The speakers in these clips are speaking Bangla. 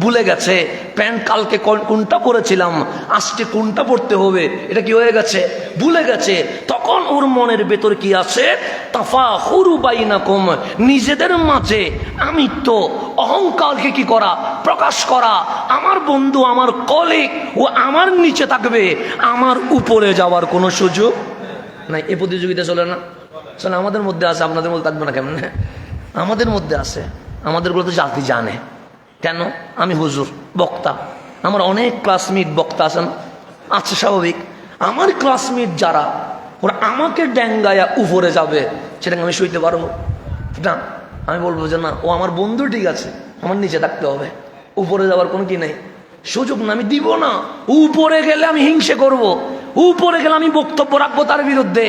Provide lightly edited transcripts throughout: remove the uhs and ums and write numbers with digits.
ভুলে গেছে প্যান্ট কালকে কোনটা পরেছিলাম, আজকে কোনটা পড়তে হবে, এটা কি হয়ে গেছে, ভুলে গেছে। তখন ওর মনের ভেতর কি আছে, তাফাখুরু বাইনাকুম, নিজেদের মাঝে আমি তো অহংকারকে কি করা, প্রকাশ করা। আমার বন্ধু, আমার কলিগ, ও আমার নিচে থাকবে, আমার উপরে যাওয়ার কোনো সুযোগ নাই। এই প্রতিযোগিতা চলে না, চলে আমাদের মধ্যে আছে, আপনাদের মধ্যে থাকবে না কেমন? আমাদের মধ্যে আছে, আমাদেরগুলো তো জাতি জানে। কেন? আমি হুজুর, বক্তা, আমার অনেক ক্লাসমেট বক্তা আছেন, আছে স্বাভাবিক। আমার ক্লাসমেট যারা, ওরা আমাকে ড্যাঙ্গায়া উপরে যাবে, সেটা আমি সইতে পারবো না। আমি বলবো যে না, ও আমার বন্ধু, ঠিক আছে, আমার নিচে থাকতে হবে, উপরে যাওয়ার কোনো কি নেই, সুযোগ না, আমি দিব না। উপরে গেলে আমি হিংসে করব, উপরে গেলে আমি বক্তব্য রাখবো তার বিরুদ্ধে,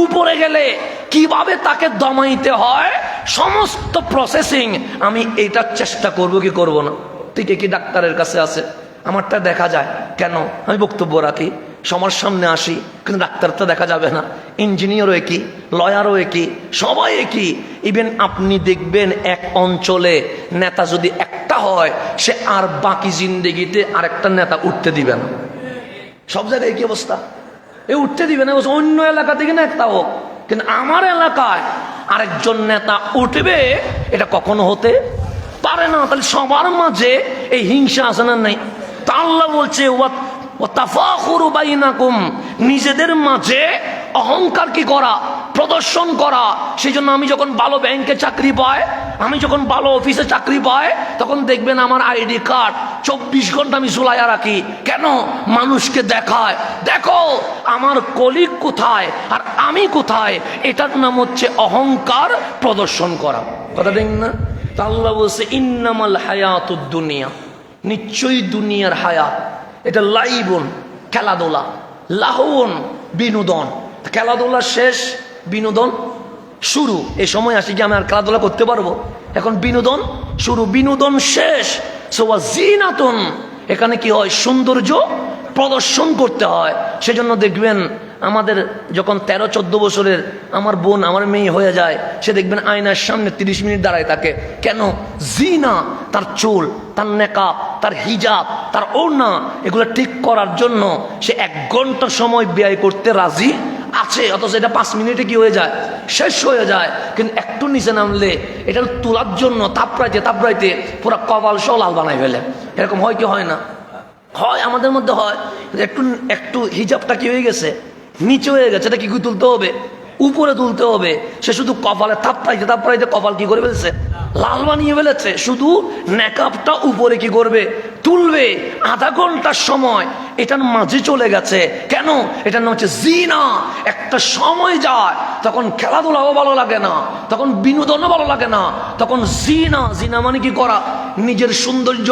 উপরে গেলে কিভাবে তাকে দমাইতে হয় সমস্ত প্রসেসিং আমি এইটার চেষ্টা করব কি করব না। ঠিক কি ডাক্তারের কাছে আছে, আমারটা দেখা যায়, কেন? আমি বক্তব্য রাখি, সবার সামনে আসি, কিন্তু ডাক্তারটা দেখা যাবে না। ইঞ্জিনিয়ারও একই, লয়ারও একই, সবাই একই। ইভেন আপনি দেখবেন এক অঞ্চলে নেতা যদি একটা হয়, সে আর বাকি জিন্দেগিতে আরেকটা নেতা উঠতে দিবে না। সব জায়গায় কি অবস্থা, এ উঠতে দিবে না, অন্য এলাকা থেকে না একটা হোক, কিন্তু আমার এলাকায় আরেকজন নেতা উঠবে, এটা কখনো হতে পারে না। তাহলে সবার মাঝে এই হিংসা আছে না নাই? তা আল্লাহ বলছে তাফাখুরু বাইনাকুম, নিজেদের মাঝে অহংকার কি করা, প্রদর্শন করা। সেই জন্য আমি যখন ভালো ব্যাংকে চাকরি পাই, আমি যখন ভালো অফিসে চাকরি পাই, তখন দেখবেন আমার আইডি কার্ড 24 ঘন্টা আমি ঝুলাইয়া রাখি। কেন? মানুষকে দেখায়, দেখো আমার কলিগ কোথায় আর আমি কোথায়। এটার নাম হচ্ছে অহংকার প্রদর্শন করা। কথা দেখেন না? তা আল্লাহ বলছে ইন্নামাল হায়াতুদ দুনিয়া, নিশ্চয়ই দুনিয়ার হায়াত এটা লাইবুন, খেলাধুলা, লাহুন, বিনোদন। খেলাধুলা শেষ, বিনোদন শুরু। এই সময় আসি কি আমি আর খেলাধুলা করতে পারবো? এখন বিনোদন শুরু, বিনোদন শেষ। সোয়া জিনাতুন, এখানে কি হয়, সৌন্দর্য প্রদর্শন করতে হয়। সেজন্য দেখবেন আমাদের যখন 13-14 বছরের আমার বোন, আমার মেয়ে হয়ে যায়, সে দেখবেন আয়নার সামনে 30 মিনিট দাঁড়ায় থাকে। কেন? জিনা, তার চুল, তার নেকাব, তার হিজাব, তার ওড়না, এগুলো ঠিক করার জন্য সে 1 ঘন্টা সময় ব্যয় করতে রাজি আছে। অথচ এটা 5 মিনিটে কি হয়ে যায়, শেষ হয়ে যায়। কিন্তু একটু নিচে নামলে এটা তোলার জন্য তাপড়াইতে পুরো কপাল সহ লাল বানাই ফেলে। এরকম হয় কি হয় না? হয়, আমাদের মধ্যে হয়। একটু হিজাবটা কি হয়ে গেছে, নিচে হয়ে গেছে, এটা কি তুলতে হবে, উপরে তুলতে হবে। সে শুধু কপালে তাপড়াইতে কপাল কি করে ফেলছে, লাল বানিয়ে ফেলেছে। শুধু নেকাবটা উপরে কি করবে, তুলবে। আধা ঘন্টার সময় এটার মাঝে চলে গেছে। কেন? এটার নাম হচ্ছে জিনা। একটা সময় যায়, তখন খেলাধুলাও ভালো লাগে না, তখন বিনোদনও ভালো লাগে না, তখন জিনা। জিনা মানে কি করা, নিজের সৌন্দর্য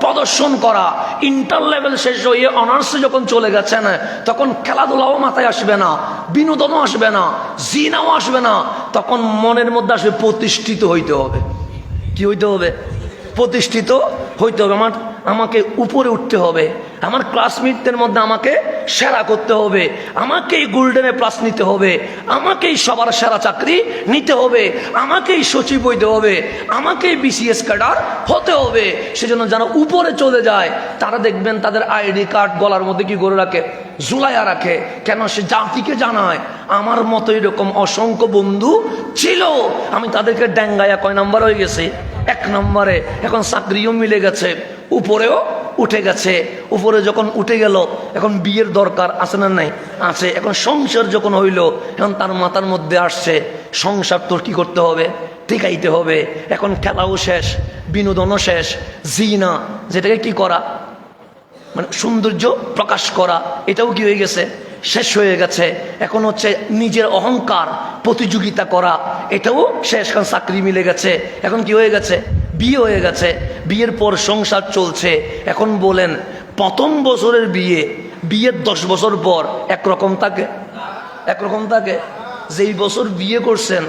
প্রদর্শন করা। ইন্টার লেভেল শেষ হয়ে অনার্সে যখন চলে গেছেন, তখন খেলাধুলাও মাথায় আসবে না, বিনোদনও আসবে না, জিনাও আসবে না। তখন মনের মধ্যে আসবে প্রতিষ্ঠিত হইতে হবে। কি হইতে হবে? প্রতিষ্ঠিত হইতে হবে। আমাকে উপরে উঠতে হবে, আমার ক্লাসমেটদের মধ্যে আমাকে সেরা করতে হবে, আমাকেই গোল্ডেনে প্লাস নিতে হবে, আমাকেই সবার সেরা চাকরি নিতে হবে, আমাকেই সচিব হইতে হবে, আমাকেই বিসিএস ক্যাডার হতে হবে। সেজন্য যারা উপরে চলে যায়, তারা দেখবেন তাদের আইডি কার্ড গলার মধ্যে কি করে রাখে, ঝুলাইয়া রাখে। কেন? সে জাতিকে জানায় আমার মতো এরকম অসংখ্য বন্ধু ছিল, আমি তাদেরকে ড্যাঙ্গায়া কয় নাম্বার হয়ে গেছে, 1 নম্বরে। এখন চাকরিও মিলে গেছে, উপরেও উঠে গেছে। উপরে যখন উঠে গেল, এখন বিয়ের দরকার আছে না নাই? আছে। এখন সংসার যখন হইল, এখন তার মাথার মধ্যে আসছে সংসার তোর কি করতে হবে, টিকাইতে হবে। এখন খেলাও শেষ, বিনোদনও শেষ, জিনা, যেটাকে কি করা মানে সৌন্দর্য প্রকাশ করা, এটাও কি হয়ে গেছে, শেষ হয়ে গেছে। এখন হচ্ছে নিজের অহংকার প্রতিযোগিতা করা, এটাও শেষ। কারণ চাকরি মিলে গেছে, এখন কি হয়ে গেছে, বিয়ে হয়ে গেছে। বিয়ের পর সংসার চলছে। এখন বলেন, প্রথম বছরের বিয়ের 10 বছর পর একরকম থাকে? একরকম থাকে? যেই বছর বিয়ে করছেন,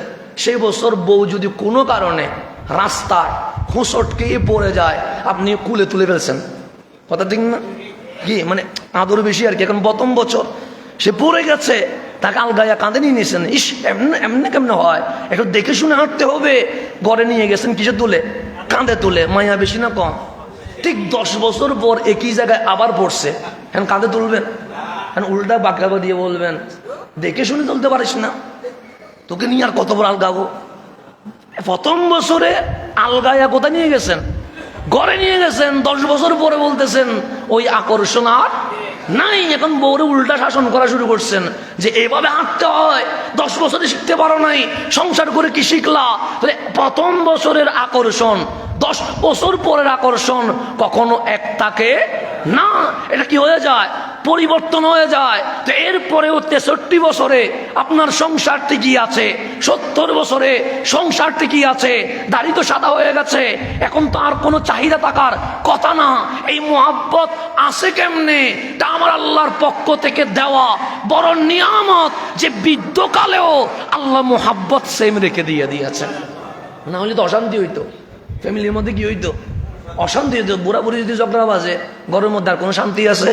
সেই বছর বউ যদি কোনো কারণে রাস্তায় হোঁচটকে পড়ে যায়, আপনি কুলে তুলে ফেলছেন। কথা ঠিক না? কি মানে আদর বেশি আর কি। এখন প্রথম বছর সে পড়ে গেছে, তাকে আলগাইয়া কাঁধে নিয়ে নিয়েছেন। ইস, এমনি কেমনে হয়, একটু দেখে শুনে হাঁটতে হবে। ঘরে নিয়ে গেছেন কিসে তুলে, কাঁধে তুলে। মায়া বেশি না কম? ঠিক 10 বছর পর একই জায়গায় আবার পড়ছে, এখন কাঁধে তুলবেন? এখন উল্টা বাঁকা দিয়ে বলবেন দেখে শুনে তুলতে পারিস না, তোকে নিয়ে আর কত বড় আলগাবো। প্রথম বছরে আলগায়া কোথায় নিয়ে গেছেন? ঘরে নিয়ে গেছেন। 10 বছর পরে বলতেছেন ওই আকর্ষণ আর নাই। এখন বউরে উল্টা শাসন করা শুরু করছেন যে এভাবে হাঁটতে হয়, 10 বছরে শিখতে পারো নাই, সংসার করে কি শিখলা? প্রথম বছরের আকর্ষণ 10 বছর পরের আকর্ষণ কখনো এক থাকে না। এটা কি হয়ে যায়? পরিবর্তন হয়ে যায়। তো এরপরেও 63 বছরে আপনার সংসার ঠিকই আছে, 70 বছরে সংসার ঠিকই আছে, দাড়ি তো সাদা হয়ে গেছে, এখন তো আর কোনো চাহিদা থাকার কথা না। এই মুহাব্বত আছে কেমনে? তা আমার আল্লাহর পক্ষ থেকে দেওয়া বড় নিয়ামত, যে বৃদ্ধকালেও আল্লাহ মুহাব্বত সেম রেখে দিয়েছেন। না হলে তো অশান্তি হইতো, ফ্যামিলির মধ্যে কি হইতো? অশান্তি হইতো। বুড়া বুড়ি যদি ঝগড়া বাজে, ঘরের মধ্যে আর কোনো শান্তি আছে?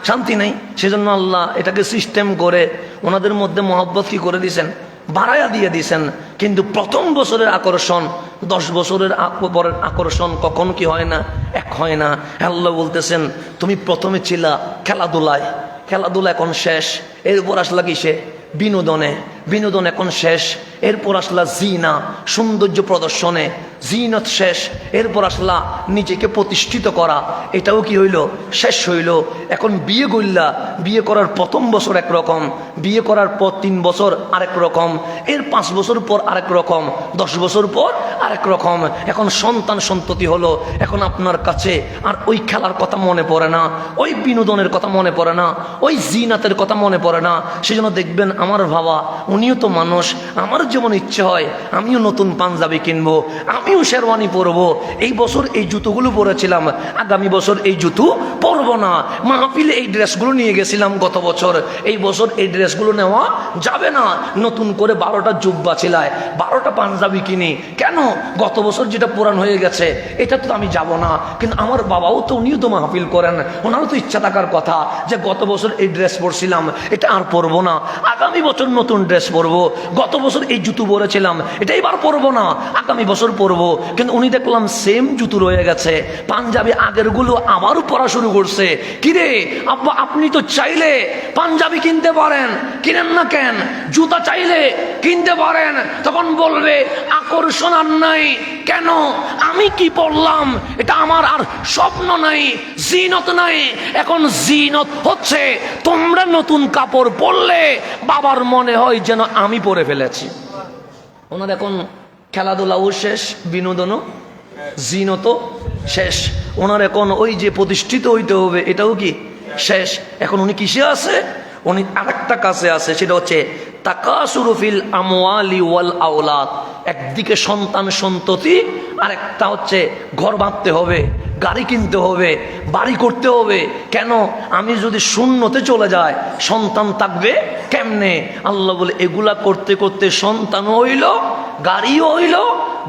শান্তি নেই। সেজন্য আল্লাহ এটাকে সিস্টেম করে ওনাদের মধ্যে মহব্বত কি করে দিয়েছেন? বাড়াইয়া দিয়ে দিয়েছেন। কিন্তু প্রথম বছরের আকর্ষণ 10 বছরের পরের আকর্ষণ কখনো কি হয় না? এক হয় না। আল্লাহ বলতেছেন তুমি প্রথমে ছিলা খেলাধুলায়, খেলাধুলা এখন শেষ, এরপর আসলা কিসে? বিনোদনে, বিনোদন এখন শেষ, এরপর আসলা জিনা, সৌন্দর্য প্রদর্শনে, জিনত শেষ, এরপর আসলা নিজেকে প্রতিষ্ঠিত করা, এটাও কি হইল? শেষ হইল। এখন বিয়ে করলা, বিয়ে করার প্রথম বছর একরকম, বিয়ে করার পর 3 বছর আরেক রকম, এর 5 বছর পর আরেক রকম, 10 বছর পর আরেক রকম। এখন সন্তান সন্ততি হলো, এখন আপনার কাছে আর ওই খেলার কথা মনে পড়ে না, ওই বিনোদনের কথা মনে পড়ে না, ওই জিনাতের কথা মনে পড়ে না। সেজন্য দেখবেন আমার বাবা, উনিও তো মানুষ, আমার যেমন ইচ্ছে হয় আমিও নতুন পাঞ্জাবি কিনবো, আমিও শেরওয়ানি পরবো। এই বছর এই জুতোগুলো পরেছিলাম, আগামী বছর এই জুতো পরবো না। মাহফিলে এই ড্রেসগুলো নিয়ে গেছিলাম গত বছর, এই বছর এই ড্রেসগুলো নেওয়া যাবে না। নতুন করে 12টা জুব্বা ছিলায়, 12টা পাঞ্জাবি কিনি কেন? গত বছর যেটা পুরান হয়ে গেছে এটা তো আমি যাব না। কিন্তু আমার বাবাও তো, উনিও তো মাহফিল করেন, ওনারও তো ইচ্ছা থাকার কথা যে গত বছর এই ড্রেস পরছিলাম এটা আর পরবো না, আগামী বছর নতুন ড্রেস পরবো। গত বছর এই জুতো পরেছিলাম এটা এবার পরবো না, আগামী বছর পরবো। কিন্তু উনি দেখলাম সেম জুতো রয়ে গেছে, পাঞ্জাবি আগের গুলো আবারও পরা শুরু করছে। কিরে আব্বা, আপনি তো চাইলে পাঞ্জাবি কিনতে পারেন, কিনেন না কেন? জুতা চাইলে কিনতে পারেন। তখন বলবে আকর্ষণ আর নাই কেন? আমি কি পড়লাম এটা আমার আর স্বপ্ন নাই, জিনত নাই। এখন জিনত হচ্ছে তোমরা নতুন কাপড় পরলে বাবার মনে হয় যেন আমি পরে ফেলেছি। ওনার এখন খেলাধুলাও শেষ, বিনোদনও, জিনতও শেষ। ওনার এখন ওই যে প্রতিষ্ঠিত হইতে হবে এটাও কি শেষ। এখন উনি কিসে আছে? উনি আরেকটা কাছে আছে, সেটা হচ্ছে তাকাসুরু ফিল আমওয়ালি ওয়াল আওলাদ। একদিকে সন্তান সন্ততি, আর একটা হচ্ছে ঘর বাঁধতে হবে, গাড়ি কিনতে হবে, বাড়ি করতে হবে। কেন? আমি যদি শূন্যতে চলে যাই সন্তান থাকবে কেমনে? আল্লাহ বলে এগুলা করতে করতে সন্তান হইল, গাড়িও হইল,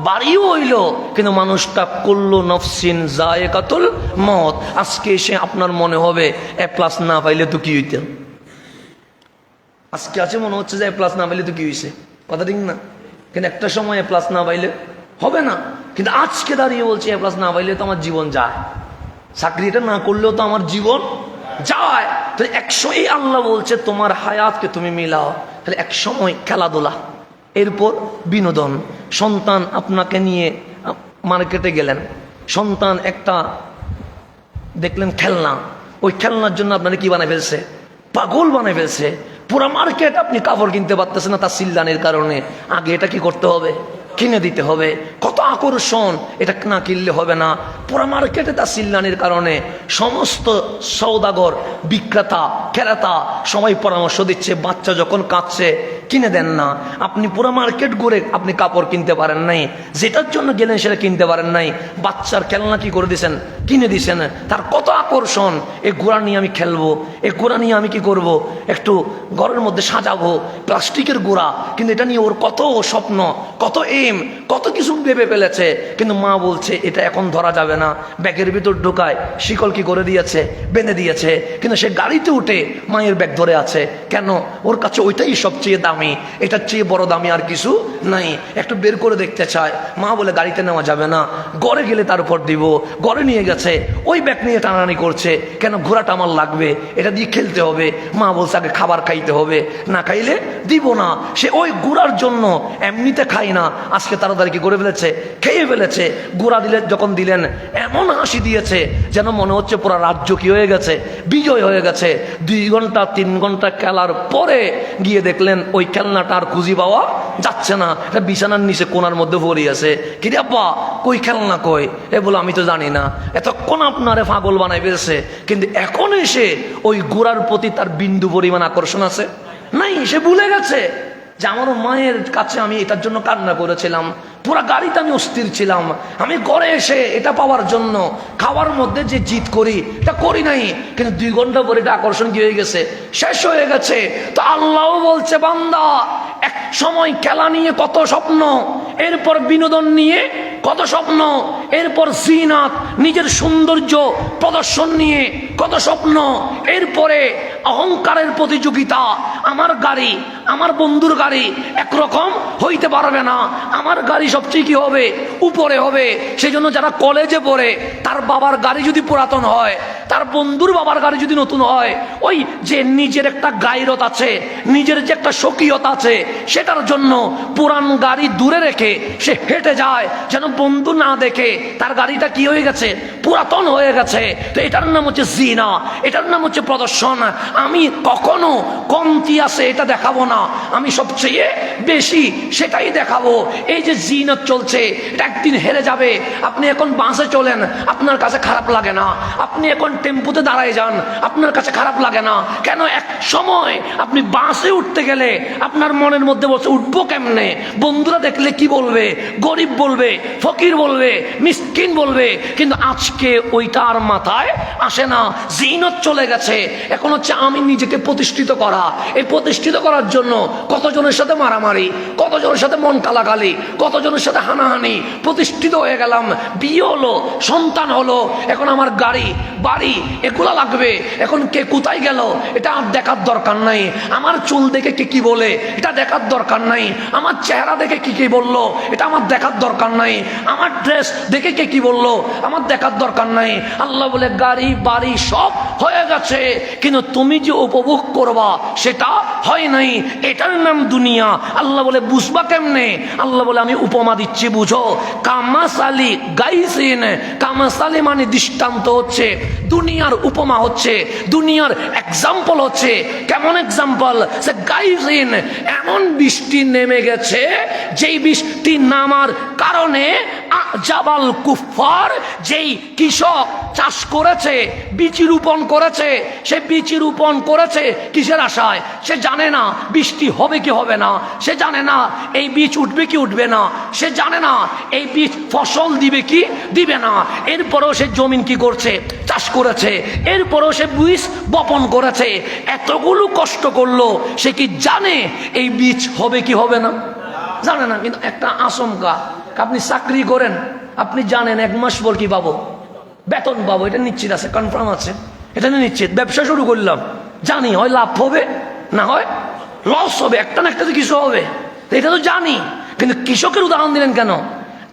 বাড়িও হইল, কিন্তু মানুষটা করলো নফসিন যায়েকাতুল মওত। আজকে এসে আপনার মনে হবে A+ না পাইলে তো কি হইতেন। আজকে আছে মনে হচ্ছে যে A+ না পাইলে তো কি হয়েছে, কথা ঠিক না? কিন্তু একটা সময় A+ না পাইলে হবে না। কিন্তু আজকে দাঁড়িয়ে বলছে A+ না পাইলে তো আমার জীবন যায়, চাকরিটা না করলেও তো আমার জীবন যায়। তাহলে এই আল্লাহ বলছে তোমার হায়াতকে তুমি মিলাও। তাহলে এক সময় খেলাধুলা, এরপর বিনোদন। সন্তান আপনাকে নিয়ে মার্কেটে গেলেন, সন্তান একটা দেখলেন খেলনা, ওই খেলনার জন্য আপনারা কি বানাই ফেলছে? পাগল বানাই ফেলছে। পুরা মার্কেট আপনি কাপড় কিনতে পারতেছেন না তার সিলদানির কারণে। আগে এটা কি করতে হবে? কিনে দিতে হবে। কত আকর্ষণ, এটা না কিনলে হবে না। পুরা মার্কেটে তার সিলদানির কারণে সমস্ত সওদাগর, বিক্রেতা, ক্রেতা সবাই পরামর্শ দিচ্ছে বাচ্চা যখন কাঁদছে কিনে দেন না। আপনি পুরো মার্কেট ঘুরে আপনি কাপড় কিনতে পারেন নাই, যেটার জন্য গেলেন সেটা কিনতে পারেন নাই। বাচ্চার খেলনা কি করে দিয়েছেন? কিনে দিয়েছেন। তার কত আকর্ষণ, এই ঘোড়া নিয়ে আমি খেলবো, এই ঘোড়া নিয়ে আমি কি করব, একটু ঘরের মধ্যে সাজাবো, প্লাস্টিকের ঘোড়া। কিন্তু এটা নিয়ে ওর কত স্বপ্ন, কত এম, কত কিছু ভেবে ফেলেছে। কিন্তু মা বলছে এটা এখন ধরা যাবে না, ব্যাগের ভিতর ঢোকায় শিকল কি করে দিয়েছে, বেঁধে দিয়েছে। কিন্তু সে গাড়িতে উঠে মায়ের ব্যাগ ধরে আছে। কেন? ওর কাছে ওইটাই সবচেয়ে দামি। দামি, এটার চেয়ে বড় দামি আর কিছু নাই, একটু বের করে দেখতে চায়। মা বলে গাড়িতে নেওয়া যাবে না, ঘরে গেলে তার উপর দিব। ঘরে নিয়ে গেছে, ওই ব্যাগ নিয়ে টানাটানি করছে, কেন ঘোড়াটা আমার লাগবে, এটা দিয়ে খেলতে হবে। মা বলছে আগে খাবার খাইতে হবে, না খাইলে দিব না। সে ওই ঘোড়ার জন্য এমনিতে খাই না, আজকে তাড়াতাড়ি কি করে ফেলেছে, খেয়ে ফেলেছে। ঘোড়া দিলে যখন দিলেন এমন হাসি দিয়েছে যেন মনে হচ্ছে পুরো রাজ্য কি হয়ে গেছে, বিজয় হয়ে গেছে। 2 ঘন্টা 3 ঘন্টা খেলার পরে গিয়ে দেখলেন ওই খেলনাটা আর খুঁজি পাওয়া যাচ্ছে না, এটা বিছানার নিচে কোনার মধ্যে পড়ে আছে। কিরে আব্বা কই খেলনা কই? এ বলে আমি তো জানি না, এতক্ষণ আপনারে পাগল বানাই ফেলছে, কিন্তু এখন এসে ওই ঘোড়ার প্রতি তার বিন্দু পরিমাণ আকর্ষণ আছে নাই, সে ভুলে গেছে যে আমার মায়ের কাছে আমি এটার জন্য কান্না করেছিলাম, পুরা গাড়িতে আমি অস্থির ছিলাম, আমি ঘরে এসে এটা পাওয়ার জন্য খাওয়ার মধ্যে যে জিদ করি এটা করি নাই, কিন্তু 2 ঘন্টা পরে এটা আকর্ষণ কি হয়ে গেছে, শেষ হয়ে গেছে। তো আল্লাহও বলছে বান্দা এক সময় খেলা নিয়ে কত স্বপ্ন, এরপর বিনোদন নিয়ে কত স্বপ্ন, এরপর জিনাত নিজের সৌন্দর্য প্রদর্শন নিয়ে কত স্বপ্ন, এরপরে অহংকারের প্রতিযোগিতা, আমার গাড়ি আমার বন্ধুর গাড়ি একরকম হইতে পারবে না, আমার গাড়ি সবচেয়ে কি হবে, উপরে হবে। সেই জন্য যারা কলেজে পড়ে তার বাবার গাড়ি যদি পুরাতন হয়, তার বন্ধুর বাবার গাড়ি যদি নতুন হয়, ওই যে নিজের একটা গায়রত আছে, নিজের যে একটা স্বকীয়তা আছে, সেটার জন্য পুরান গাড়ি দূরে রেখে সে হেঁটে যায় যেন বন্ধু না দেখে তার গাড়িটা কি হয়ে গেছে, পুরাতন হয়ে গেছে। তো এটার নাম হচ্ছে জিনা, এটার নাম হচ্ছে প্রদর্শন। আমি কখনো কমতি আছে এটা দেখাবো না, আমি সবচেয়ে বেশি সেটাই দেখাবো। এই যে জিনাত চলছে এটা একদিন হেরে যাবে। আপনি এখন বাসে চলেন, আপনার কাছে খারাপ লাগে না, আপনি এখন টেম্পুতে দাঁড়ায় যান, আপনার কাছে খারাপ লাগে না, কেন এক সময় আপনি বাসে উঠতে গেলে আপনার মনের মধ্যে বলছে উঠবো কেমনে, বন্ধুরা দেখলে কি বলবে, গরিব বলবে, ফকির বলবে, মিসকিন বলবে, কিন্তু আজকে ওইটা আর মাথায় আসে না। জিনাত চলে গেছে, এখন হচ্ছে আমি নিজেকে প্রতিষ্ঠিত করা। এই প্রতিষ্ঠিত করার জন্য কতজনের সাথে মারামারি, কতজনের সাথে মন কালাকালি, কতজনের সাথে হানাহানি, প্রতিষ্ঠিত হয়ে গেলাম, বিয়ে হলো, সন্তান হলো, এখন আমার গাড়ি বাড়ি এগুলা লাগবে, এখন কে কোথায় গেল এটা আর দেখার দরকার নাই, আমার চুল দেখে কে কি বলে এটা দেখার দরকার নাই, আমার চেহারা দেখে কি কি বললো এটা আমার দেখার দরকার নাই, আমার ড্রেস দেখে কে কি বললো আমার দেখার দরকার নাই। আল্লাহ বলে গাড়ি বাড়ি সব হয়ে গেছে, কিন্তু তুমি যে উপভোগ করবা সেটা হয় নাই, এটার নাম দুনিয়া। আল্লাহ বলে বুঝবা কেমনে? আল্লাহ বলে আমি উপমা দিচ্ছি বুঝো। কামাসালি গাইসিন, কামাসালি মানে দৃষ্টান্ত হচ্ছে, দুনিয়ার উপমা হচ্ছে, দুনিয়ার এক্সাম্পল হচ্ছে। কেমন এক্সাম্পল? সে গাইসিন, এমন বৃষ্টি নেমে গেছে যেই বৃষ্টি নামার কারণে জাবাল কুফার, যেই কৃষক চাষ করেছে, বীজ রোপণ করেছে, সে বীজ রোপণ করেছে কিসের আশায়? সে জানে না বৃষ্টি হবে কি হবে না, সে জানে না এই বীজ উঠবে কি উঠবে না, সে জানে না এই বীজ ফসল দিবে কি দিবে না, এরপরেও সে জমিন কি করছে, চাষ করেছে, এরপরেও সে বীজ বপন করেছে, এতগুলো কষ্ট করলো, সে কি জানে এই বীজ হবে কি হবে না? জানে না। কিন্তু একটা আশঙ্কা, আপনি চাকরি করেন, আপনি জানেন 1 মাস পর কি পাবো, বেতন পাবো, এটা নিশ্চিত আছে, কনফার্ম আছে, এটা নিশ্চিত। ব্যবসা শুরু করলাম, জানি হয় লাভ হবে না হয় লস হবে, একটা না একটা তো কিছু হবে, এটা তো জানি। কিন্তু কৃষকের উদাহরণ দিলেন কেন?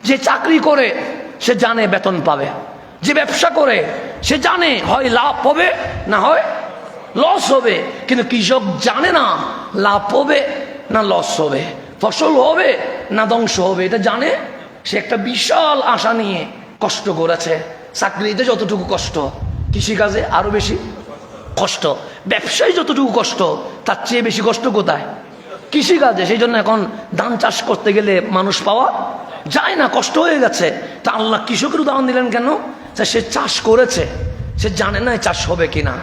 যে চাকরি করে সে জানে বেতন পাবে, যে ব্যবসা করে সে জানে হয় লাভ হবে না হয় লস হবে, কিন্তু কৃষক জানে না লাভ হবে না লস হবে, ফসল হবে না ধ্বংস হবে, এটা জানে। সে একটা বিশাল আশা নিয়ে কষ্ট করেছে। চাকরিতে যতটুকু কষ্ট, কৃষিকাজে আরো বেশি কষ্ট, ব্যবসায় যতটুকু কষ্ট তার চেয়ে বেশি কষ্ট কোথায়? কৃষিকাজে। সেই জন্য এখন ধান চাষ করতে গেলে মানুষ পাওয়া যায় না, কষ্ট হয়ে গেছে। তা আল্লাহ কৃষকের উদাহরণ দিলেন কেন? যে সে চাষ করেছে, সে জানে না চাষ হবে কিনা,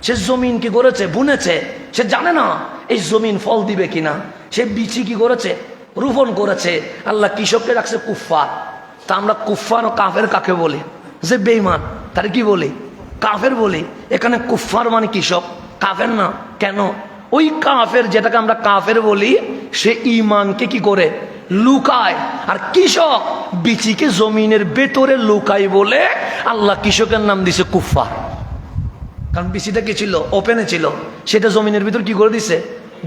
সে জমিন কি করেছে, বুনেছে, সে জানে না এই জমিন ফল দিবে কিনা, সে বীজই কি করেছে, রোপণ করেছে। আল্লাহ কৃষককে রাখছে কুফফার। তা আমরা কুফফার ও কাফের কাকে বলি? যে বেঈমান তার কি বলি? কাফের বলি। এখানে কুফফার মানে কৃষক, কাফের না। কেন? ওই কাফের যেটাকে আমরা কাফের বলি, সে ইমানকে কি করে, লুকায়। আর কৃষক বিচিকে জমিনের ভেতরে লুকায় বলে আল্লাহ কৃষকের নাম দিছে কুফফার। কারণ বিচিটা কি ছিল, ওপেনে ছিল, সেটা জমিনের ভিতর কি করে দিছে,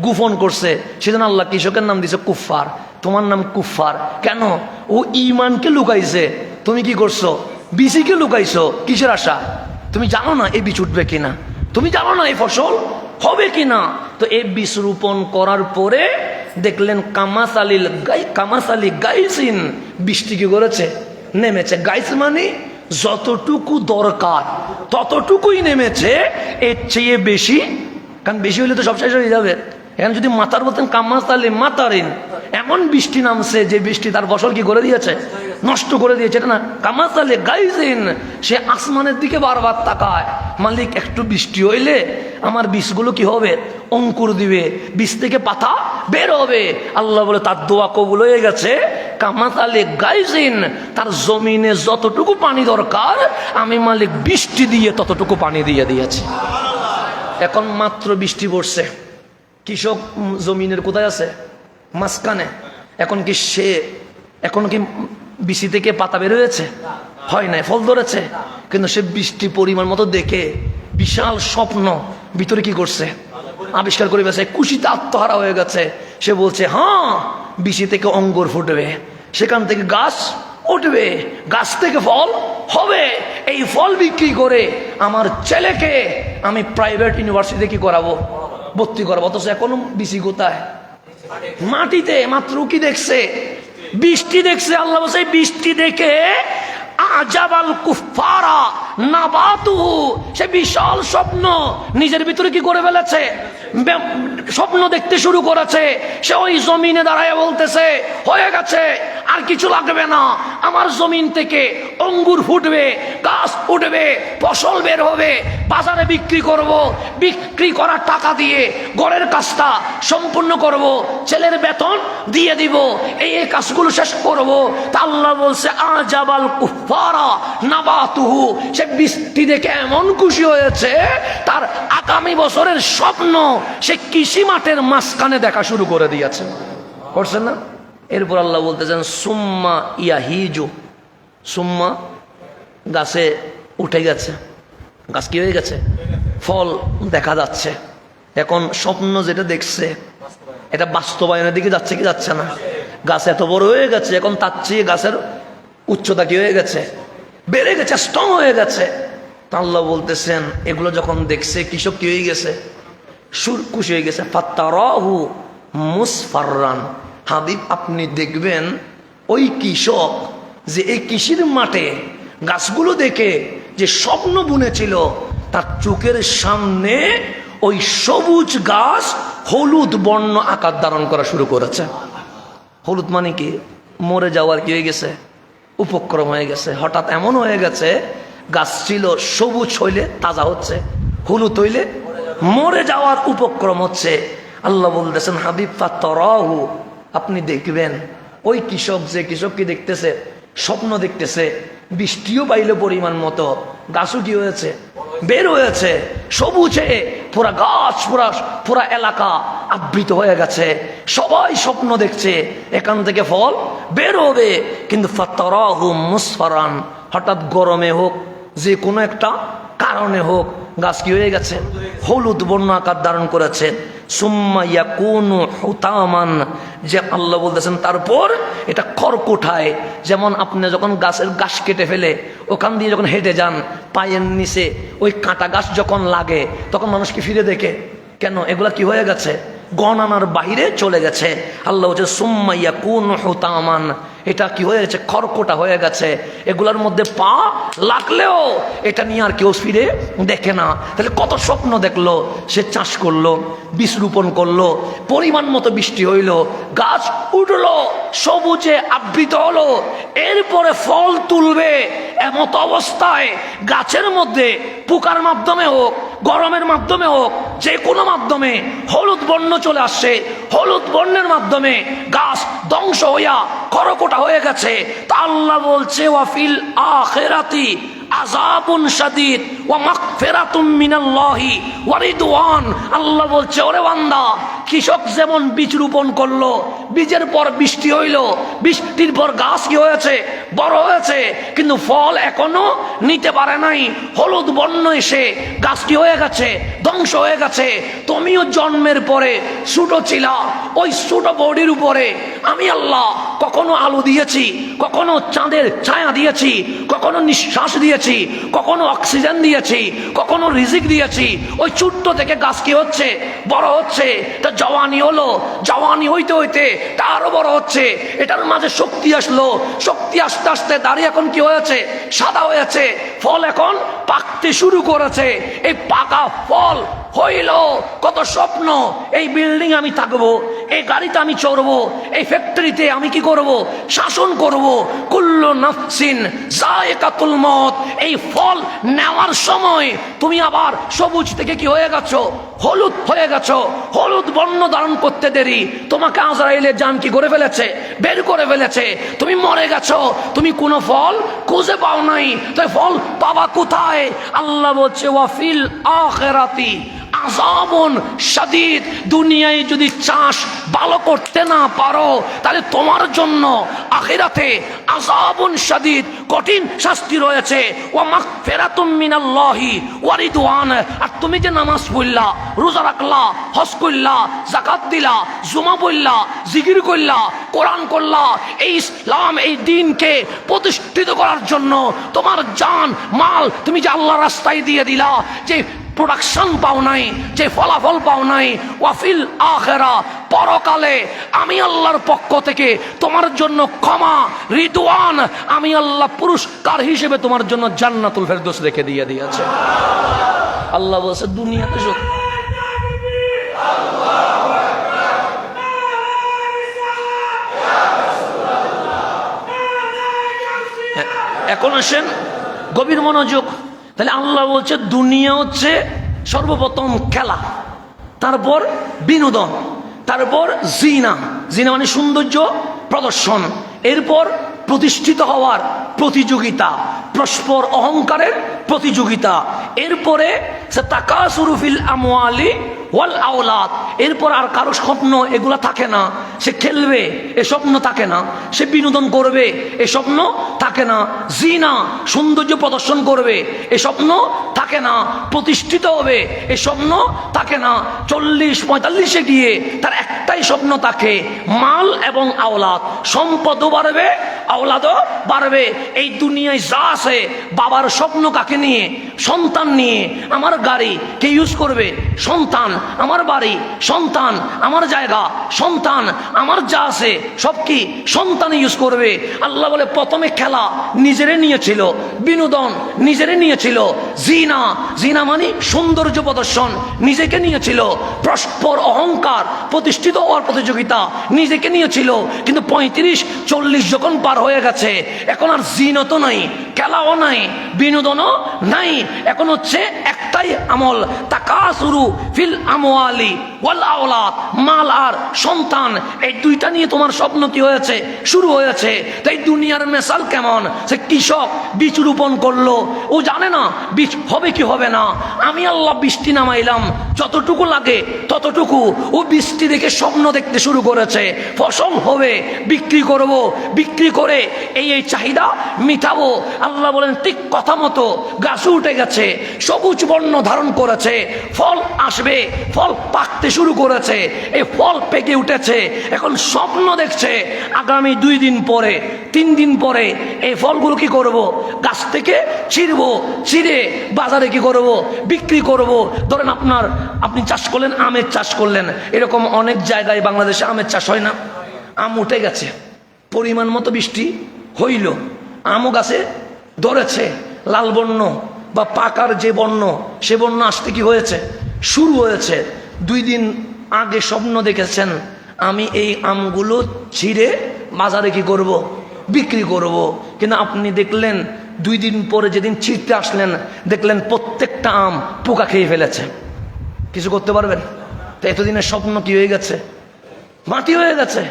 গোপন করছে, সেজন্য আল্লাহ কৃষকের নাম দিছে কুফফার। তোমার নাম কুফফার কেন? ও ঈমানকে লুকাইছে, তুমি কি করছো? বীজকে লুকাইছো। কিসের আশা? তুমি জানো না এই বীজ উঠবে কিনা, তুমি জানো না এই ফসল হবে কিনা। তো এই বীজ রোপণ করার পরে দেখলেন কামাসালি গাইসিন, বৃষ্টি কি করেছে? নেমেছে। গাইস মানে যতটুকু দরকার ততটুকুই নেমেছে, এর চেয়ে বেশি, কারণ বেশি হলে তো সব শেষ হয়ে যাবে। এখানে যদি মাতার বলতেন কামাসালি মাতারিন, এমন বৃষ্টি নামছে যে বৃষ্টি তার ফসল কি করে দিয়েছে? নষ্ট করে দিয়েছে। এটা না, কামাসালি গাইসিন, সে আসমানের দিকে বারবার তাকায়, মালিক একটু বৃষ্টি হইলে আমার বীজগুলো কি হবে? অঙ্কুর দিবে, বীজ থেকে পাতা বের হবে। আল্লাহ বলে তার দোয়া কবুল হয়ে গেছে। কামাসালি গাইসিন, তার জমিনে যতটুকু পানি দরকার আমি মালিক বৃষ্টি দিয়ে ততটুকু পানি দিয়ে দিয়েছি। এখন মাত্র বৃষ্টি পড়ছে, কৃষক জমিনের কোথায় আছে? মাঝখানে। এখন কি বৃষ্টি থেকে পাতা বের হয়েছে? হয় নাই, ফল ধরেছে। কিন্তু সে বৃষ্টি পরিমাণ মতো দেখে বিশাল স্বপ্ন ভিতরে কি করছে? আবিষ্কার করে গেছে, খুশিতে আত্মহারা হয়ে গেছে। সে বলছে হ্যাঁ, বৃষ্টি থেকে অঙ্কুর ফুটবে, সেখান থেকে গাছ উঠবে, গাছ থেকে ফল হবে। এই ফল বিক্রি করে আমার ছেলেকে আমি প্রাইভেট ইউনিভার্সিটিতে কি করাবো? ভর্তি করাবো। অথচ এখনো বৃষ্টি কোথায়? মাটিতে। মাত্র কি দেখছে? বৃষ্টি দেখছে। আল্লাহ বলছে বৃষ্টি দেখে আজাবাল কুফারা নাবাতুহু, সে বিশাল স্বপ্ন নিজের ভিতরে কি করে ফেলেছে? স্বপ্ন দেখতে শুরু করেছে। সে ওই জমিনে দাঁড়ায় বলতেছে হয়ে গেছে, আর কিছু লাগবে না, আমার জমিন থেকে অঙ্গুর ফুটবে, গাছ উঠবে, ফসল বের হবে, বাজারে বিক্রি করব, বিক্রি করার টাকা দিয়ে ঘরের কাজটা সম্পূর্ণ করব, ছেলের বেতন দিয়ে দিব, এই কাজগুলো শেষ করব। তা আল্লাহ বলছে আজাবাল কুফারা নাবাতুহু, সে বৃষ্টি দেখে এমন খুশি হয়েছে তার আগামী বছরের স্বপ্ন সে কৃষি মাঠের মাঝখানে দেখা শুরু করে দিয়েছে। করছেন না? এরপর আল্লাহ বলতেছেন সুম্মা ইয়াহিজু, সুম্মা গাছে উঠে গেছে, গাছ কি হয়ে গেছে? ফল দেখা যাচ্ছে। এখন স্বপ্ন যেটা দেখছে এটা বাস্তবায়নের দিকে যাচ্ছে কি যাচ্ছে না? গাছ এত বড় হয়ে গেছে, এখন তার চেয়ে গাছের উচ্চতা কি হয়ে গেছে? বেড়ে গেছে, স্ট্রং হয়ে গেছে। তা আল্লাহ বলতেছেন এগুলো যখন দেখছে কৃষক কি হয়ে গেছে? খুশি হয়ে গেছে। ফাত্তারাহু মুসফাররান, হাবিব আপনি দেখবেন ওই কৃষক যে এই কৃষির মাঠে গাছগুলো দেখে যে স্বপ্ন বুনেছিল, তার চোখের সামনে ওই সবুজ গাছ হলুদ বর্ণ আকার ধারণ করা শুরু করেছে। হলুদ মানে কি? মরে যাওয়ার কি হয়ে গেছে? উপক্রম হয়ে গেছে। হঠাৎ এমন হয়ে গেছে গাছ ছিল সবুজ হইলে তাজা হচ্ছে, হলুদ হইলে মরে যাওয়ার উপক্রম হচ্ছে। আল্লাহ বলতেছেন হাবিব ফাত্তারাহু, আপনি দেখবেন ওই কৃষক, যে কৃষক কি দেখতেছে? স্বপ্ন দেখতেছে, বৃষ্টিও পাইল পরিমাণ মতো, গাছও কি হয়েছে? বের হয়েছে, সবুজে পুরা গাছ, পুরা এলাকা আবৃত হয়ে গেছে। সবাই স্বপ্ন দেখছে এখান থেকে ফল বের হবে। কিন্তু ফাত্তারাহু মুসফারান, হঠাৎ গরমে হোক, যে কোনো একটা কারণে হোক, গাছ কি হয়ে গেছে? হলুদ বর্ণ আকার ধারণ করেছে। সুম্মা ইয়াকুনু হুতামান, যে আল্লাহ বলতেছেন তারপর এটা খড়কুটায়, যেমন আপনি যখন গাছের গাছ কেটে ফেলে ওখান দিয়ে যখন হেঁটে যান, পায়ের নিচে ওই কাঁটা গাছ যখন লাগে তখন মানুষকে ফিরে দেখে, কেন? এগুলা কি হয়ে গেছে? গণনার বাইরে চলে গেছে। আল্লাহ বলছে সুম্মা ইয়াকুনু হুতামান, এটা কি হয়ে গেছে? খড়কুটা হয়ে গেছে। এগুলার মধ্যে পা লাগলেও এটা নিয়ে আর কেউ ফিরে দেখে না। তাহলে কত স্বপ্ন দেখলো, সে চাষ করলো, বীজ রোপণ করলো, পরিমাণ মতো বৃষ্টি হইল, গাছ উঠলো, সবুজে আবৃত হলো, এরপরে ফল তুলবে। এমত অবস্থায় গাছের মধ্যে পোকার মাধ্যমে হোক, গরমের মাধ্যমে হোক, যে কোনো মাধ্যমে হলুদ বর্ণ চলে আসছে। হলুদ বর্ণের মাধ্যমে গাছ ধ্বংস হইয়া খড়কুটা হয়ে গেছে। তা আল্লাহ বলছে ওয়াফিল আখিরাতি আযাবুন শাদীদ ওয়া মাগফিরাতুম মিনাল্লাহি ওয়া রিদওয়ান। আল্লাহ বলছে ওরে বান্দা, কৃষক যেমন বীজ রোপণ করলো, বীজের পর বৃষ্টি হইল, বৃষ্টির পর গাছ কি হয়েছে? বড় হয়েছে, কিন্তু ফল এখনো নিতে পারে নাই। হলুদ বর্ণ এসে গাছটি হয়ে গেছে, ধ্বংস হয়ে গেছে। তুমিও জন্মের পরে ছোট ছিলা, ওই ছোট বডির উপরে আমি আল্লাহ কখনো আলো দিয়েছি, কখনো চাঁদের ছায়া দিয়েছি, কখনো নিঃশ্বাস দিয়েছি, কখনো অক্সিজেন দিয়েছি, কখনো রিজিক দিয়েছি। ওই ছোট্ট থেকে গাছ কি হচ্ছে, বড় হচ্ছে, তা জওয়ানি হলো, জওয়ানি হইতে হইতে তা আরো বড় হচ্ছে। এটার মাঝে শক্তি আসলো, শক্তি আস্তে আস্তে দাঁড়িয়ে এখন কি হয়েছে, সাদা হয়েছে। ফল এখন পাকতে শুরু করেছে। এই পাকা ফল হইল কত স্বপ্ন, এই বিল্ডিং আমি থাকবো, এই গাড়িতে আমি চড়বো, এই ফ্যাক্টরিতে আমি কি করব, শাসন করব। কুল্লু নাফসিন যায়কাতুল মউত। এই ফল নেওয়ার সময় তুমি আবার সবুজ থেকে কি হয়ে গেছো, হলুদ হয়ে গেছো। হলুদ বর্ণ ধারণ করতে দেরি, তোমাকে আজরাইলের জান কি করে ফেলেছে, বের করে ফেলেছে। তুমি মরে গেছো, তুমি কোনো ফল খুঁজে পাও নাই। তাই ফল পাবা কোথায়? আল্লাহ বলছে ওয়াফিল আখিরাতি আযাবুন শাদীদ। দুনিয়ায় যদি চাষ ভালো করতে না পারো, তাহলে তোমার জন্য আখিরাতে আযাবুন শাদীদ, কঠিন শাস্তি রয়েছে। ওয়া মাগফিরাতুম মিনাল্লাহি ওয়া রিদওয়ান। আর তুমি যে নামাজ পড়লা, রোজা রাখলা, হজ করলা, যাকাত দিলা, জুমা পড়লা, জিকির করলা, কোরআন করলা, এই ইসলাম এই দ্বীনকে প্রতিষ্ঠিত করার জন্য তোমার জান মাল তুমি যে আল্লাহর রাস্তায় দিয়ে দিলা, যে প্রোডাকশন পাও নাই, যে ফলাফল পাও নাই, ওয়াফিল আখিরা পরকালে আমি আল্লাহর পক্ষ থেকে তোমার জন্য ক্ষমা, রিদওয়ান, আমি আল্লাহ পুরস্কার হিসেবে তোমার জন্য জান্নাতুল ফেরদৌস রেখে দিয়ে দিয়েছে। আল্লাহ বলছে দুনিয়াতে এখন আসেন গভীর মনোযোগ। তাহলে আল্লাহ বলছে দুনিয়া হচ্ছে সর্বপ্রথম খেলা, তারপর বিনোদন, তারপর জিনা, জিনা মানে সৌন্দর্য প্রদর্শন, এরপর প্রতিষ্ঠিত হওয়ার প্রতিযোগিতা, পরস্পর অহংকারের প্রতিযোগিতা, এরপরে তাকাসুরু ফিল আমওয়ালি ওয়াল আওলাদ। এরপর আর কারো স্বপ্ন এগুলা থাকে না, সে খেলবে এ স্বপ্ন থাকে না, সে বিনোদন করবে এ স্বপ্ন থাকে না, জিনা সৌন্দর্য প্রদর্শন করবে এ স্বপ্ন থাকে না, প্রতিষ্ঠিত হবে এ স্বপ্ন থাকে না। 40-45-এ গিয়ে তার একটাই স্বপ্ন থাকে, মাল এবং আওলাদ, সম্পদও বাড়বে, আওলাদও বাড়বে। এই দুনিয়ায় যা আছে, বাবার স্বপ্ন কাকে নিয়ে, সন্তান নিয়ে। আমার গাড়ি কে ইউজ করবে, সন্তান। আমার বাড়ি সন্তান, আমার জায়গা সন্তান, আমার যা আছে সব কি সন্তান ইউজ করবে। আল্লাহ বলে প্রথমে খেলা নিজেরে নিয়েছিল, বিনোদন নিজেরে নিয়েছিল, জিনা, জিনা মানে সৌন্দর্য প্রদর্শন নিজেকে নিয়েছিল, পরস্পর অহংকার প্রতিষ্ঠিত হওয়ার প্রতিযোগিতা নিজেকে নিয়েছিল। কিন্তু 35-40 যখন পার হয়ে গেছে, এখন আর জিনতও নাই, খেলাও নাই, বিনোদনও নাই। এখন হচ্ছে একটাই আমল, তাকাসুরু ফিল আমওয়ালি ওয়াল আওলাদ, মাল আর সন্তান, এই দুইটা নিয়ে তোমার স্বপ্ন কি হয়েছে, শুরু হয়েছে। তাই দুনিয়ার মেসাল কেমন, সে কৃষক বীজ রোপণ করলো, ও জানে না বীজ হবে কি হবে না। আমি আল্লাহ বৃষ্টি নামাইলাম, যতটুকু লাগে ততটুকু, ও বৃষ্টি দেখে স্বপ্ন দেখতে শুরু করেছে, ফসল হবে, বিক্রি করব, বিক্রি করে এই চাহিদা মিটাবো। আল্লাহ বলেন ঠিক কথা মতো গাছ উঠে গেছে, সবুজ বর্ণ ধারণ করেছে, ফল আসবে, ফল পাকতে শুরু করেছে, এই ফল পেকে উঠেছে। এখন স্বপ্ন দেখছে আগামী 2 দিন পরে, 3 দিন পরে এই ফলগুলো কি করব, গাছ থেকে ছিঁড়বো, ছিঁড়ে বাজারে কি করব, বিক্রি করব। ধরেন আপনি চাষ করলেন, আমের চাষ করলেন, এরকম অনেক জায়গায় বাংলাদেশে আমের চাষ হয় না। আম উঠে গেছে, পরিমাণ মতো বৃষ্টি হইল, আমও গাছে ধরেছে, লাল বর্ণ বা পাকার যে বর্ণ, সে বর্ণ আসতে কি হয়েছে, শুরু হয়েছে। 2 দিন আগে স্বপ্ন দেখেছেন আমি এই আমগুলো ছিঁড়ে বাজারে কি করব, বিক্রি করব। কিন্তু আপনি দেখলেন 2 দিন পরে যেদিন ছিঁড়তে আসলেন, দেখলেন প্রত্যেকটা আম পোকা খেয়ে ফেলেছে। কিছু করতে পারবেন? তো এতদিনের স্বপ্ন কি হয়ে গেছে, মাটি হয়ে গেছে।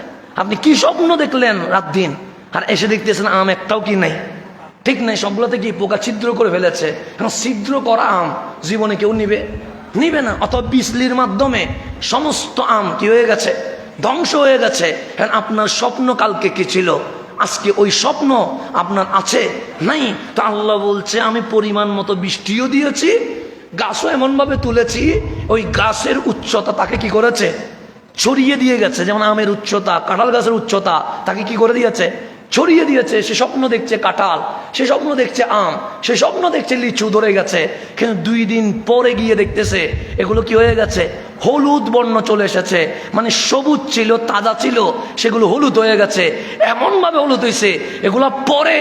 আপনি কি স্বপ্ন দেখলেন রাত দিন, আর এসে দেখতেছেন আম একটাও কি নাই, ঠিক নাই, সবগুলোতে কি পোকা ছিদ্র করে ফেলেছে। এখন ছিদ্র করা আম জীবনে কেউ নিবে না। অথবা বিজলির মাধ্যমে সমস্ত আম কি হয়ে গেছে, ধ্বংস হয়ে গেছে। এখন আপনার স্বপ্ন কালকে কি ছিল, আজকে ওই স্বপ্ন আপনার আছে নাই? তো আল্লাহ বলছে আমি পরিমাণ মতো বৃষ্টিও দিয়েছি, গাছও এমনভাবে তুলেছি, ওই গাছের উচ্চতা তাকে কি করেছে? ছড়িয়ে দিয়ে গেছে। যেমন আমের উচ্চতা, কাঁঠাল গাছের উচ্চতা তাকে কি করে দিয়েছে? ছড়িয়ে দিয়েছে। সে স্বপ্ন দেখছে কাঁঠাল, সে স্বপ্ন দেখছে আম, সে স্বপ্ন দেখছে লিচু ধরে গেছে, কিন্তু 2 দিন পরে গিয়ে দেখতেছে এগুলো কি হয়ে গেছে? হলুদ বর্ণ চলে এসেছে। মানে সবুজ ছিল, তাজা ছিল, সেগুলো হলুদ হয়ে গেছে। এমনভাবে হলুদ হয়েছে এগুলো পরে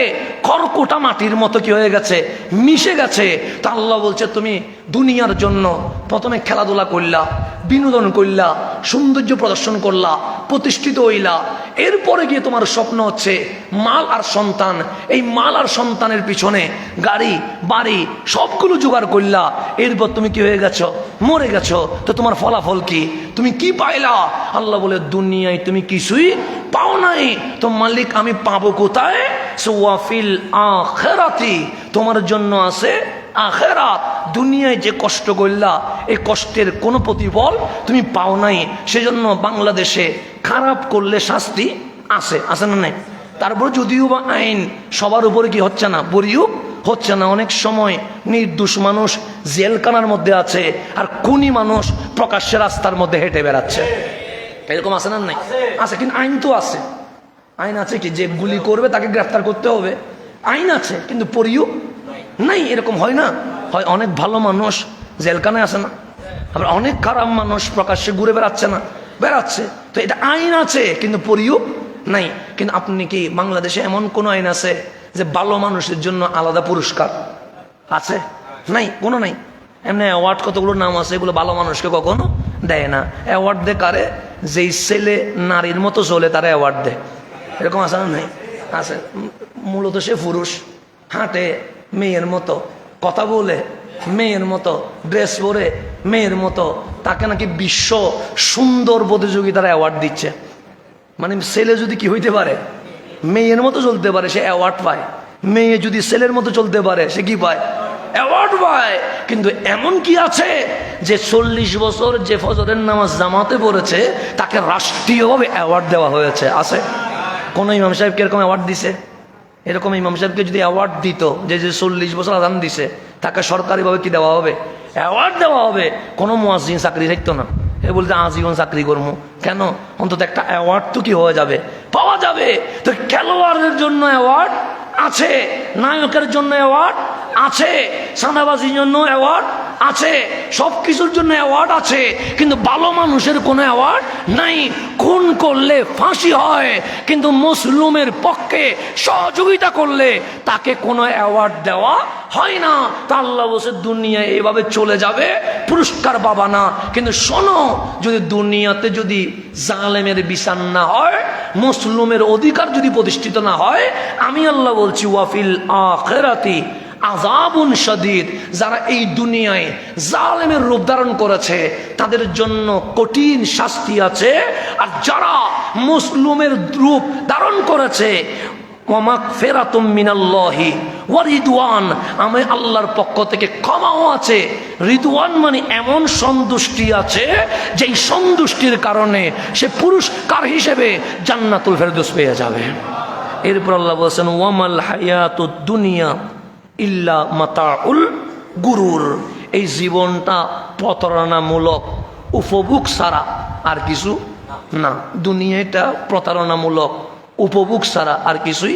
খড়কুটা মাটির মতো কি হয়ে গেছে? মিশে গেছে। তা আল্লাহ বলছে তুমি দুনিয়ার জন্য প্রথমে খেলাধুলা করলা, বিনোদন করলা, সৌন্দর্য প্রদর্শন করলা, প্রতিষ্ঠিত হইলা, এরপরে গিয়ে তোমার স্বপ্ন হচ্ছে মাল আর সন্তান। এই মাল আর সন্তানের পিছনে গাড়ি বাড়ি সবগুলো জোগাড় করলা, এরপর তুমি কি হয়ে গেছো? মরে গেছো। তো তোমার ফলাফল কি? তুমি কি পাইলা? আল্লাহ বলে দুনিয়ায় তুমি কিছুই পাও নাই, তো মালিক আমি পাবো কোথায়? ওয়াফিল আখিরাতি, তোমার জন্য আছে আখিরাত। দুনিয়ায় যে কষ্ট করলা, এই কষ্টের কোনো প্রতিফল তুমি পাও নাই। সেজন্য বাংলাদেশে খারাপ করলে শাস্তি আছে, আছে না নাই? তারপর যদিও বা আইন সবার উপরে কি হচ্ছে না, প্রয়োগ হচ্ছে না। অনেক সময় নির্দোষ মানুষ জেলখানার মধ্যে আছে, আর খুনি মানুষ প্রকাশ্যে রাস্তার মধ্যে হেঁটে বেড়াচ্ছে। এরকম আছে না নাই? আছে, কিন্তু আইন তো আছে। আইন আছে কি, যে গুলি করবে তাকে গ্রেফতার করতে হবে, আইন আছে, কিন্তু প্রয়োগ নাই। এরকম হয় না? হয়। অনেক ভালো মানুষ জেলখানায় আসে না, আবার অনেক খারাপ মানুষ প্রকাশ্যে ঘুরে বেড়াচ্ছে না, বেড়াচ্ছে। তো এটা আইন আছে, কিন্তু প্রয়োগ নাই। কিন্তু আপনি কি বাংলাদেশে এমন কোন আইন আছে যে ভালো মানুষের জন্য আলাদা পুরস্কার আছে? নাই, কোনো নাই। এমনি অ্যাওয়ার্ড কতগুলো নাম আছে, এগুলো ভালো মানুষকে কখনো দেয় না। অ্যাওয়ার্ড দেয় কারে? যেই ছেলে নারীর মতো চলে তারা অ্যাওয়ার্ড দেয়। এরকম আছে না? নাই, আছে। মূলত সে পুরুষ, হাঁটে মেয়ের মতো, কথা বলে মেয়ের মতো, ড্রেস পরে মেয়ের মতো, তাকে নাকি বিশ্ব সুন্দর প্রতিযোগিতার অ্যাওয়ার্ড দিচ্ছে। মানে ছেলে যদি কি হইতে পারে, মেয়ের মতো চলতে পারে, সে অ্যাওয়ার্ড পায়। মেয়ে যদি ছেলের মতো চলতে পারে, সে কি পায়? অ্যাওয়ার্ড পায়। কিন্তু এমন কি আছে যে 40 বছর যে ফজরের নামাজ জামাতে পড়েছে তাকে রাষ্ট্রীয়ভাবে অ্যাওয়ার্ড দেওয়া হয়েছে? আছে? কোন ইমাম সাহেবকে এরকম অ্যাওয়ার্ড দিছে? এরকম ইমাম সাহেবকে যদি অ্যাওয়ার্ড দিত, যে 40 বছর আজান দিছে, তাকে সরকারিভাবে কি দেওয়া হবে? অ্যাওয়ার্ড দেওয়া হবে। কোনো মুয়াজ্জিন চাকরি থাকতো না, এ বলতে আজীবন চাকরি করবো কেন? অন্তত একটা অ্যাওয়ার্ড তো কি হয়ে যাবে, পাওয়া যাবে। তো খেলোয়াড়দের জন্য অ্যাওয়ার্ড আছে, নায়কের জন্য অ্যাওয়ার্ড আছে, সাদাবাজির জন্য অ্যাওয়ার্ড আছে, সব কিছুর জন্য অ্যাওয়ার্ড আছে, কিন্তু ভালো মানুষের কোনো অ্যাওয়ার্ড নাই। খুন করলে ফাঁসি হয়, কিন্তু মুসলিমের পক্ষে সহযোগিতা করলে তাকে কোনো অ্যাওয়ার্ড দেওয়া হয় না। তা আল্লাহ বলছে দুনিয়া এভাবে চলে যাবে, পুরস্কার পাবা না। কিন্তু শোনো, যদি দুনিয়াতে যদি জালেমের বিচার না হয়, মুসলিমের অধিকার যদি প্রতিষ্ঠিত না হয়, আমি আল্লাহ বলছি ওয়াফিল আখিরাতি আযাবুন শাদীদ, যারা এই দুনিয়ায় জালেমের রূপ ধারণ করেছে তাদের জন্য কঠিন শাস্তি আছে। আর যারা মুসলিমের রূপ ধারণ করেছে, মাগফিরাতুম মিনাল্লাহি ওয়া রিদওয়ান, আমি আল্লাহর পক্ষ থেকে ক্ষমাও আছে। রিদওয়ান মানে এমন সন্তুষ্টি আছে, যেই সন্তুষ্টির কারণে সে পুরস্কার হিসেবে জান্নাতুল ফেরদৌস পেয়ে যাবে। এরপর আল্লাহ বলেছেন ওয়ামাল হায়াতুদ দুনিয়া ইল্লা মাতাউল গুরুর, এই জীবনটা প্রতারণামূলক উপভোগ ছাড়া আর কিছু না। দুনিয়াটা প্রতারণামূলক উপভোগ ছাড়া আর কিছুই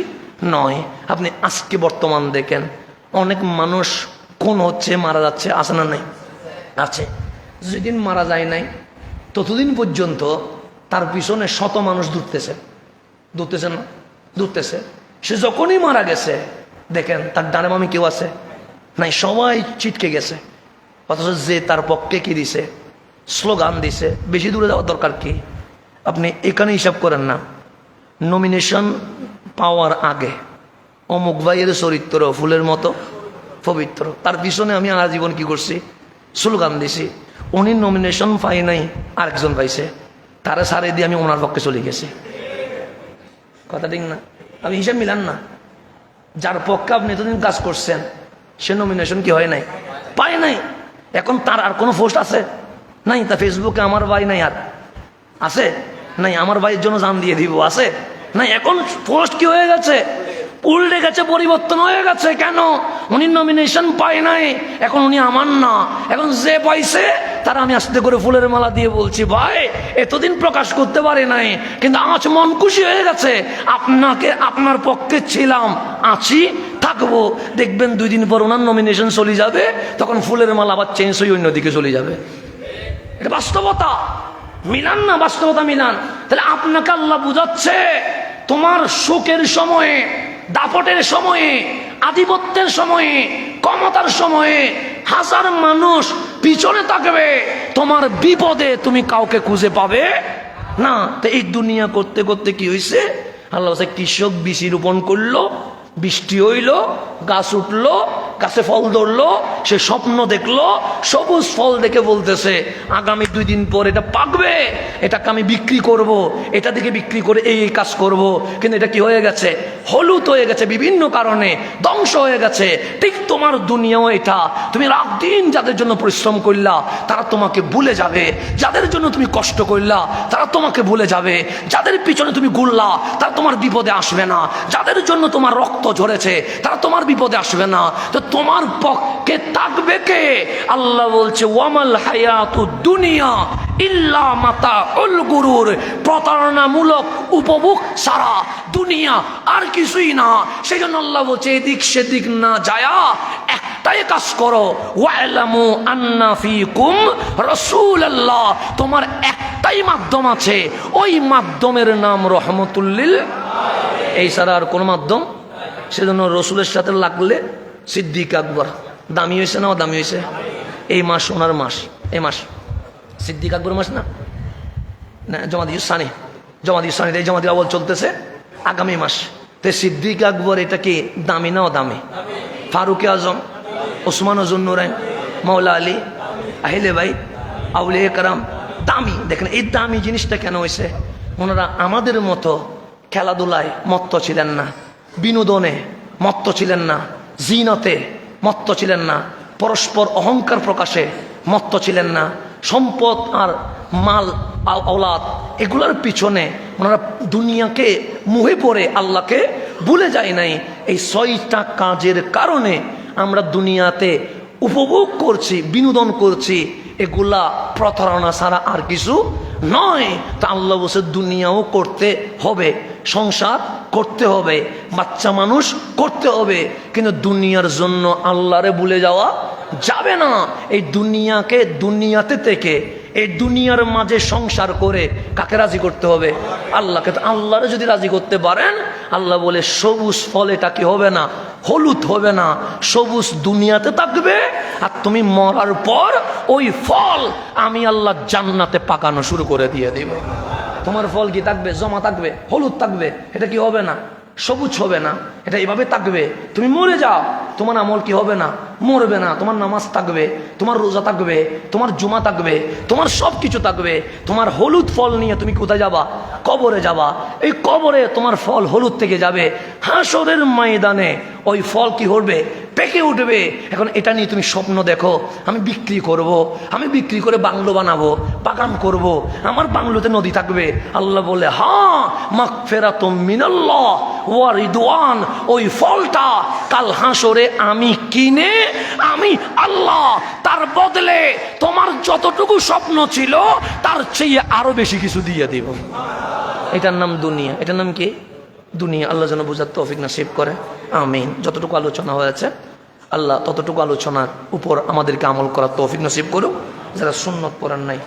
নয়। আপনি আজকে বর্তমান দেখেন, অনেক মানুষ খুন হচ্ছে, মারা যাচ্ছে, আছে না নাই? আছে। যেদিন মারা যায় নাই ততদিন পর্যন্ত তার পিছনে শত মানুষ দৌড়তেছে, দৌড়তেছে না? দৌড়তেছে। সে যখনই মারা গেছে দেখেন তার ডানে বামে কেউ আছে নাই, সবাই ছিটকে গেছে। অথচ যে তার পক্ষে কি দিছে, স্লোগান দিছে, বেশি দূরে যাওয়ার দরকার কি? আপনি এখানে হিসাব করেন না, নমিনেশন পাওয়ার আগে অমুক ভাইয়ের চরিত্র ফুলের মতো পবিত্র, তার পিছনে আমি আজীবন কি করছি, স্লোগান দিছি। উনি নমিনেশন পাই নাই, আরেকজন পাইছে, তারা সারে দিয়ে আমি ওনার পক্ষে চলে গেছি। কথা ঠিক না? আপনি হিসাব মিলান না। যার পক্ষে আপনি এতদিন কাজ করছেন সে নমিনেশন কি হয় নাই, পায় নাই। এখন তার আর কোনো পোস্ট আছে নাই? তা ফেসবুকে আমার ভাই নাই, আর আছে নাই? আমার ভাইয়ের জন্য জান দিয়ে দিব, আছে না এখন পোস্ট কি হয়ে গেছে, উল্টে গেছে, পরিবর্তন হয়ে গেছে। কেন? উনি নমিনেশন পায় নাই, এখন উনি আমার না, এখন যে পাইছে তারা আমি আস্তে করে ফুলের মালা দিয়ে বলছি, ভাই এতদিন প্রকাশ করতে পারে নাই, কিন্তু আজ মন খুশি হয়ে গেছে, আপনাকে আপনার পক্ষে ছিলাম, আছি, থাকবো। দেখবেন 2 দিন পর ওনার নমিনেশন চলে যাবে, তখন ফুলের মালা আবার চেঞ্জ হয়ে অন্যদিকে চলে যাবে। এটা বাস্তবতা, মিলান না, বাস্তবতা মিলান। তাহলে আপনাকে আল্লাহ বুঝাচ্ছে, তোমার সুখের সময়ে, দাপটের সময়ে, আধিপত্যের সময়ে, ক্ষমতার সময়ে 1000 মানুষ পিছনে থাকবে, তোমার বিপদে তুমি কাউকে খুঁজে পাবে না। তো এই দুনিয়া করতে করতে কি হয়েছে, আল্লাহ বলছে কৃষক বীজ রোপণ করলো, বৃষ্টি হইল, গাছ উঠলো, গাছে ফল ধরলো, সে স্বপ্ন দেখলো, সবুজ ফল দেখে বলতেছে আগামী 2 দিন পর এটা পাকবে, এটাকে আমি বিক্রি করব, এটা থেকে বিক্রি করে এই কাজ করব। কিন্তু এটা কি হয়ে গেছে, হলুদ হয়ে গেছে, বিভিন্ন কারণে ধ্বংস হয়ে গেছে। ঠিক তোমার দুনিয়াও এটা, তুমি রাত দিন যাদের জন্য পরিশ্রম করলা তারা তোমাকে ভুলে যাবে, যাদের জন্য তুমি কষ্ট করলা তারা তোমাকে ভুলে যাবে, যাদের পিছনে তুমি ঘুরলা তারা তোমার বিপদে আসবে না, যাদের জন্য তোমার রক্ত ঝরেছে তারা তোমার বিপদে আসবে না। তো তোমার পক্ষে থাকবে কে? আল্লাহ বলছে ওয়ামাল হায়াতুদ দুনিয়া ইল্লা মাতাউল গুরুর, প্রতারণামূলক উপভোগ সারা দুনিয়া আর কিছুই না। সেই জন্য আল্লাহ বলছে এদিক সেদিক না যায়া একটাই কাজ করো, ওয়ালামু আন্না ফিকুম রাসূলুল্লাহ, তোমার একটাই মাধ্যম আছে, ওই মাধ্যমের নাম রহমতুল্লিল, এই ছাড়া আর কোন মাধ্যম। সেজন্য রসুলের সাথে লাগলে সিদ্দিক আকবর দামি হয়েছে না, দামি হয়েছে। এই মাস ওনার মাস, এই মাস সিদ্দিক আকবর মাস না, জমাদি সানি, জমাদি সানি, এই জমাদি আওয়াল চলতেছে আগামী মাস। তো সিদ্দিক আকবর এটা কি দামি না দামি? ফারুক আজম, ওসমান জুন্নুরাইন, মৌলা আলী, আহিলে ভাই, আউলিয়া কারাম, দামি। দেখেন এই দামি জিনিসটা কেন হয়েছে, ওনারা আমাদের মতো খেলাধুলায় মত্ত ছিলেন না, বিনোদনে মত্ত ছিলেন না, জিনতে মত্ত ছিলেন না, পরস্পর অহংকার প্রকাশে মত্ত ছিলেন না, সম্পদ আর মাল আওলাদ এগুলোর পিছনে ওনারা দুনিয়াকে মুহে পড়ে আল্লাহকে ভুলে যায় নাই। এই 6টা কাজের কারণে আমরা দুনিয়াতে উপভোগ করছি, বিনোদন করছি, এগুলা প্রতারণা ছাড়া আর কিছু নয়। তা আল্লাহ বলছে দুনিয়াও করতে হবে, সংসার করতে হবে, বাচ্চা মানুষ করতে হবে, কিন্তু দুনিয়ার জন্য আল্লাহরে ভুলে যাওয়া যাবে না। এই দুনিয়াকে দুনিয়াতে থেকে এই দুনিয়ার মাঝে সংসার করে কাকে রাজি করতে হবে? আল্লাহকে। তো আল্লাহরে যদি রাজি করতে পারেন, আল্লাহ বলে সবুজ ফল এটা কি হবে না, হলুদ হবে না, সবুজ দুনিয়াতে থাকবে, আর তুমি মরার পর ওই ফল আমি আল্লাহ জান্নাতে পাকানো শুরু করে দিয়ে দেব। তোমার ফল কি থাকবে? জমা থাকবে, হলুদ থাকবে, এটা কি হবে না, সবুজ হবে না, এটা এইভাবে থাকবে। তুমি মরে যাও, তোমার আমল কি হবে না, মরবে না। তোমার নামাজ থাকবে, তোমার রোজা থাকবে, তোমার জুমা থাকবে, তোমার সব কিছু থাকবে। তোমার হলুদ ফল নিয়ে তুমি কোথায় যাবা? কবরে যাবা। এই কবরে তোমার ফল হলুদ থেকে যাবে, হাসরের ময়দানে ওই ফল কি হবে, পেকে উঠবে। এখন এটা নিয়ে তুমি স্বপ্ন দেখো, আমি বিক্রি করব, আমি বিক্রি করে বাংলো বানাবো, বাগান করব, আমার বাংলোতে নদী থাকবে। আল্লাহ বলে হ্যাঁ, মাগফিরাতুম মিনাল্লাহ ওয়া রিদওয়ান, ওই ফলটা কাল হাসরে আমি কিনে, আমি আল্লাহ তার বদলে তোমার যতটুকু স্বপ্ন ছিল তার চেয়ে আরো বেশি কিছু দিয়ে দেব। এটার নাম দুনিয়া। এটার নাম কি? দুনিয়া। আল্লাহ যেন বুঝার তৌফিক নসিব করে, আমিন। যতটুকু আলোচনা হয়েছে আল্লাহ ততটুকু আলোচনার উপর আমাদেরকে আমল করার তৌফিক নসিব করুক। যারা সুন্নত পড়েন নাই